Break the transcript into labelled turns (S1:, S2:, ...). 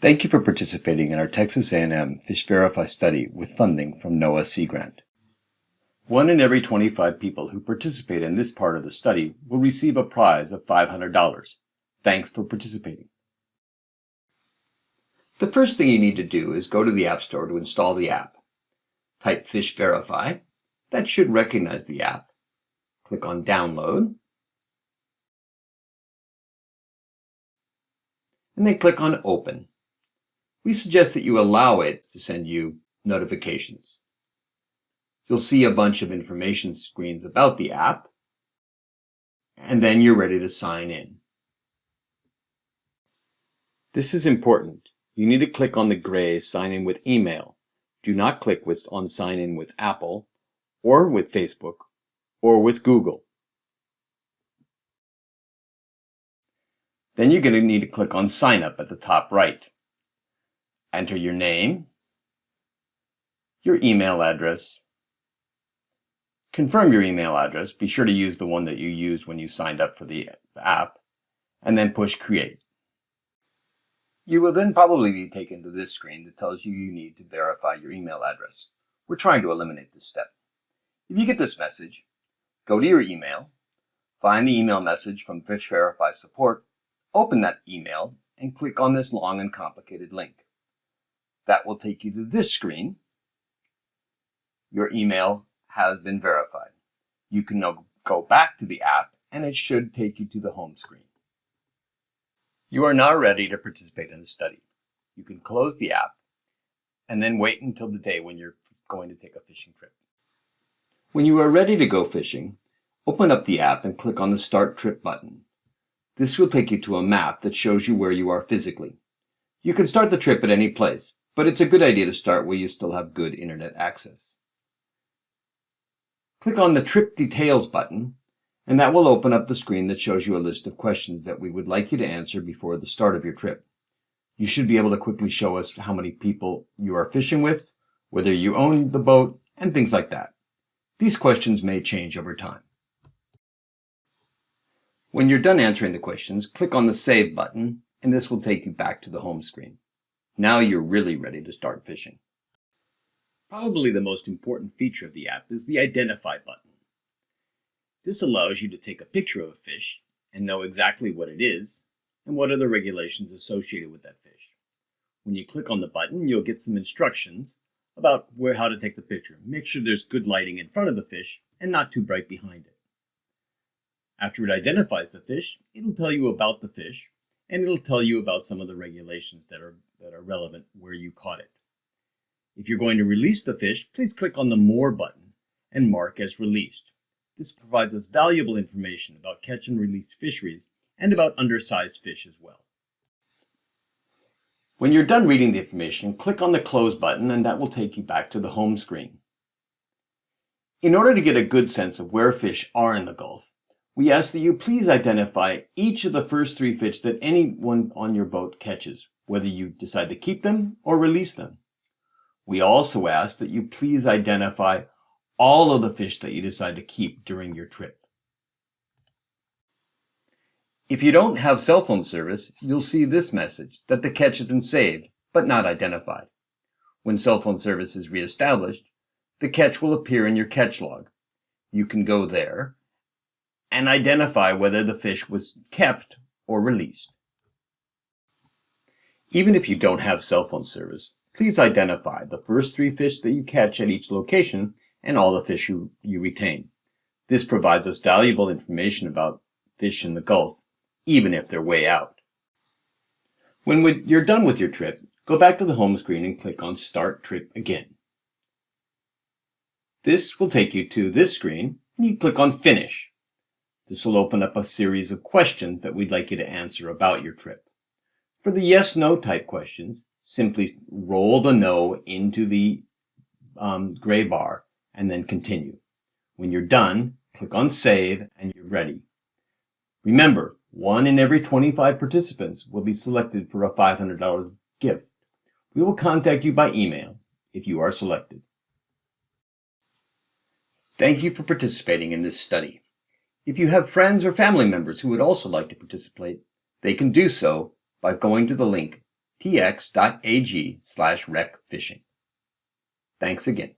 S1: Thank you for participating in our Texas A&M FishVerify study with funding from NOAA Sea Grant. 1 in every 25 people who participate in this part of the study will receive a prize of $500. Thanks for participating. The first thing you need to do is go to the App Store to install the app. Type FishVerify. That should recognize the app. Click on Download. And then click on Open. We suggest that you allow it to send you notifications. You'll see a bunch of information screens about the app, and then you're ready to sign in. This is important. You need to click on the gray Sign in with email. Do not click on Sign in with Apple, or with Facebook, or with Google. Then you're going to need to click on Sign Up at the top right. Enter your name, your email address, confirm your email address, be sure to use the one that you used when you signed up for the app, and then push Create. You will then probably be taken to this screen that tells you you need to verify your email address. We're trying to eliminate this step. If you get this message, go to your email, find the email message from FishVerify support, open that email, and click on this long and complicated link. That will take you to this screen. Your email has been verified. You can now go back to the app and it should take you to the home screen. You are now ready to participate in the study. You can close the app and then wait until the day when you're going to take a fishing trip. When you are ready to go fishing, open up the app and click on the Start Trip button. This will take you to a map that shows you where you are physically. You can start the trip at any place, but it's a good idea to start where you still have good internet access. Click on the Trip Details button, and that will open up the screen that shows you a list of questions that we would like you to answer before the start of your trip. You should be able to quickly show us how many people you are fishing with, whether you own the boat, and things like that. These questions may change over time. When you're done answering the questions, click on the Save button, and this will take you back to the home screen. Now you're really ready to start fishing. Probably the most important feature of the app is the Identify button. This allows you to take a picture of a fish and know exactly what it is and what are the regulations associated with that fish. When you click on the button, you'll get some instructions about how to take the picture. Make sure there's good lighting in front of the fish and not too bright behind it. After it identifies the fish, it'll tell you about the fish, and it'll tell you about some of the regulations that are relevant where you caught it. If you're going to release the fish, please click on the More button and mark as released. This provides us valuable information about catch and release fisheries and about undersized fish as well. When you're done reading the information, click on the Close button and that will take you back to the home screen. In order to get a good sense of where fish are in the Gulf, we ask that you please identify each of the first 3 fish that anyone on your boat catches, whether you decide to keep them or release them. We also ask that you please identify all of the fish that you decide to keep during your trip. If you don't have cell phone service, you'll see this message that the catch has been saved, but not identified. When cell phone service is reestablished, the catch will appear in your catch log. You can go there and identify whether the fish was kept or released. Even if you don't have cell phone service, please identify the first 3 fish that you catch at each location and all the fish you retain. This provides us valuable information about fish in the Gulf, even if they're way out. When you're done with your trip, go back to the home screen and click on Start Trip again. This will take you to this screen, and you click on Finish. This will open up a series of questions that we'd like you to answer about your trip. For the yes/no type questions, simply roll the no into the gray bar and then continue. When you're done, click on Save and you're ready. Remember, 1 in every 25 participants will be selected for a $500 gift. We will contact you by email if you are selected. Thank you for participating in this study. If you have friends or family members who would also like to participate, they can do so by going to the link tx.ag/recfishing. Thanks again.